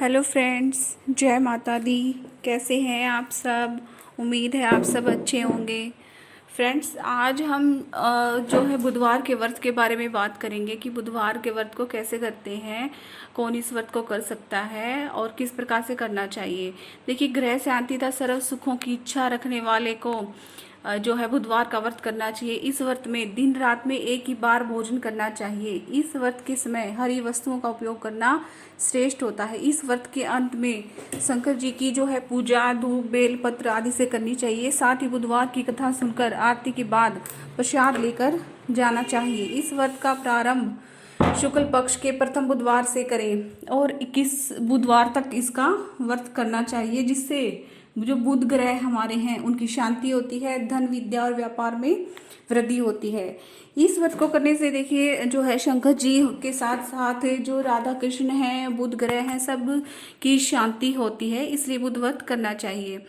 Hello friends, जय माता दी। कैसे हैं आप सब? उम्मीद है आप सब अच्छे होंगे। फ्रेंड्स, आज हम जो है बुधवार के व्रत के बारे में बात करेंगे कि बुधवार के व्रत को कैसे करते हैं, कौन इस व्रत को कर सकता है और किस प्रकार से करना चाहिए। देखिए, ग्रह शांति तथा सर्व सुखों की इच्छा रखने वाले को जो है बुधवार का व्रत करना चाहिए। इस व्रत में दिन रात में एक ही बार भोजन करना चाहिए। इस व्रत के समय हरी वस्तुओं का उपयोग करना श्रेष्ठ होता है। इस व्रत के अंत में शंकर जी की जो है पूजा धूप बेल पत्र आदि से करनी चाहिए। साथ ही बुधवार की कथा सुनकर आरती के बाद प्रसाद लेकर जाना चाहिए। इस व्रत का प्रारंभ शुक्ल पक्ष के प्रथम बुधवार से करें और 21 बुधवार तक इसका व्रत करना चाहिए, जिससे जो बुध ग्रह हमारे हैं उनकी शांति होती है, धन विद्या और व्यापार में वृद्धि होती है। इस व्रत को करने से देखिए जो है शंकर जी के साथ साथ जो राधा कृष्ण हैं, बुध ग्रह हैं, सब की शांति होती है, इसलिए बुध व्रत करना चाहिए।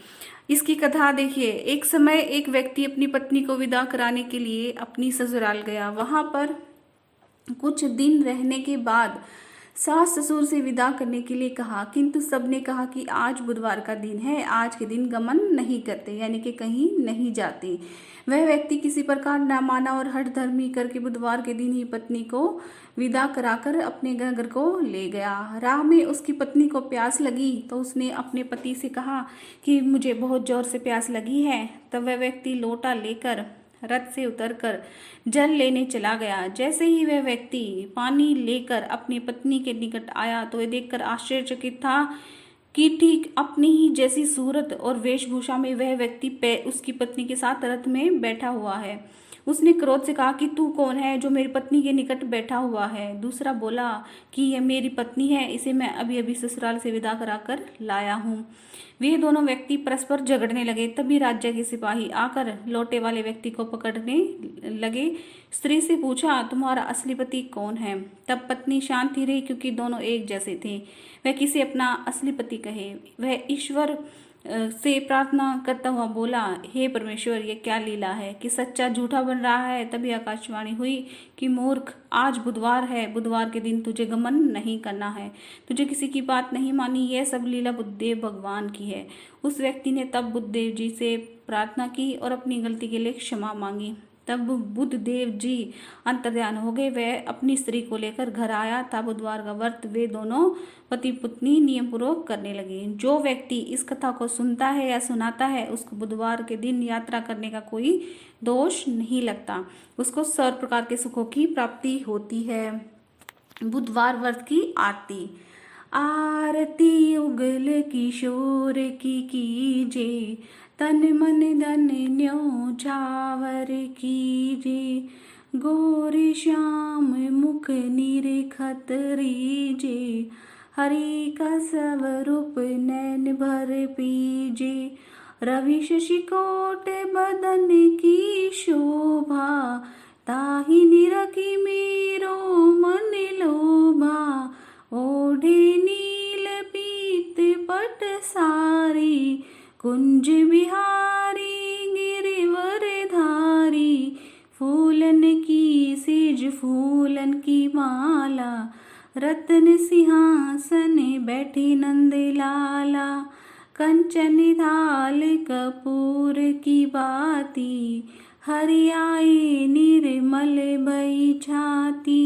इसकी कथा देखिए, एक समय एक व्यक्ति अपनी पत्नी को विदा कराने के लिए अपनी ससुराल गया। वहां पर कुछ दिन रहने के बाद सास ससुर से विदा करने के लिए कहा, किंतु सबने कहा कि आज बुधवार का दिन है, आज के दिन गमन नहीं करते, यानी कि कहीं नहीं जाते। वह व्यक्ति किसी प्रकार न माना और हठ धर्मी करके बुधवार के दिन ही पत्नी को विदा कराकर अपने नगर को ले गया। राह में उसकी पत्नी को प्यास लगी तो उसने अपने पति से कहा कि मुझे बहुत जोर से प्यास लगी है। तब वह व्यक्ति लोटा लेकर रथ से उतरकर जल लेने चला गया। जैसे ही वह व्यक्ति पानी लेकर अपनी पत्नी के निकट आया तो वह देखकर आश्चर्यचकित था कि ठीक अपनी ही जैसी सूरत और वेशभूषा में वह व्यक्ति उसकी पत्नी के साथ रथ में बैठा हुआ है। उसने क्रोध से कहा कि तू कौन है जो मेरी पत्नी के निकट बैठा हुआ है? दूसरा बोला कि यह मेरी पत्नी है, इसे मैं अभी अभी ससुराल से विदा कराकर लाया हूँ। वे दोनों व्यक्ति परस्पर झगड़ने लगे। तभी राज्य के सिपाही आकर लौटे वाले व्यक्ति को पकड़ने लगे। स्त्री से पूछा, तुम्हारा असली पति कौन है? तब पत्नी शांत ही रही, क्योंकि दोनों एक जैसे थे। वह किसे अपना असली पति कहे? वह ईश्वर से प्रार्थना करता हुआ बोला, हे परमेश्वर, ये क्या लीला है कि सच्चा झूठा बन रहा है। तभी आकाशवाणी हुई कि मूर्ख, आज बुधवार है, बुधवार के दिन तुझे गमन नहीं करना है। तुझे किसी की बात नहीं मानी, यह सब लीला बुद्धदेव भगवान की है। उस व्यक्ति ने तब बुद्धदेव जी से प्रार्थना की और अपनी गलती के लिए क्षमा मांगी। तब बुद्धदेव जी अंतर्ध्यान हो गए। वह अपनी स्त्री को लेकर घर आया था। बुधवार का व्रत वे दोनों पति पत्नी नियम पूर्वक करने लगे। जो व्यक्ति इस कथा को सुनता है या सुनाता है, उसको बुधवार के दिन यात्रा करने का कोई दोष नहीं लगता। उसको सर्व प्रकार के सुखों की प्राप्ति होती है। बुधवार व्रत की आरती। आरती उगल किशोर की कीजे, तन मन धन न्योछावर कीजे। गोरे श्याम मुख निरखत रीजे, हरि का स्वरूप नैन भर पीजे। रवि शशिकोट बदन की शोभा, ताहि निरखी मेरो मन लोभा। ओढ़े नील पीत पट सारी, कुंज बिहारी गिरिवर धारी। फूलन की सेज फूलन की माला, रतन सिंहासन बैठे नंद लाला। कंचन थाल कपूर की बाती, हरियाई निर्मल भई छाती।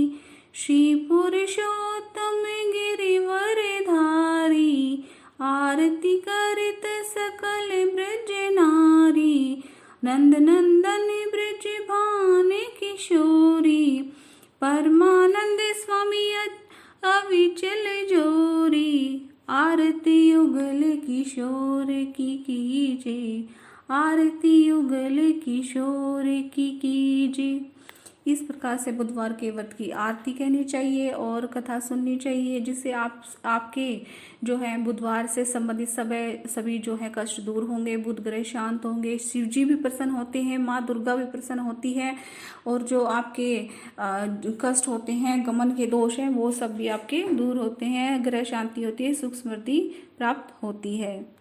श्री पुरुषोत्तम गिरिवर धारी, आरती करत सकल ब्रज नारी। नंद नंदन ब्रज भान किशोरी, परमानंद स्वामी अविचल जोरी। आरती युगल किशोर की कीजे, आरती युगल किशोर की कीजे। इस प्रकार से बुधवार के व्रत की आरती कहनी चाहिए और कथा सुननी चाहिए, जिससे आपके जो है बुधवार से संबंधित सभी जो है कष्ट दूर होंगे, बुध ग्रह शांत होंगे, शिव जी भी प्रसन्न होते हैं, माँ दुर्गा भी प्रसन्न होती है और जो आपके कष्ट होते हैं, गमन के दोष हैं, वो सब भी आपके दूर होते हैं, ग्रह शांति होती है, सुख समृद्धि प्राप्त होती है।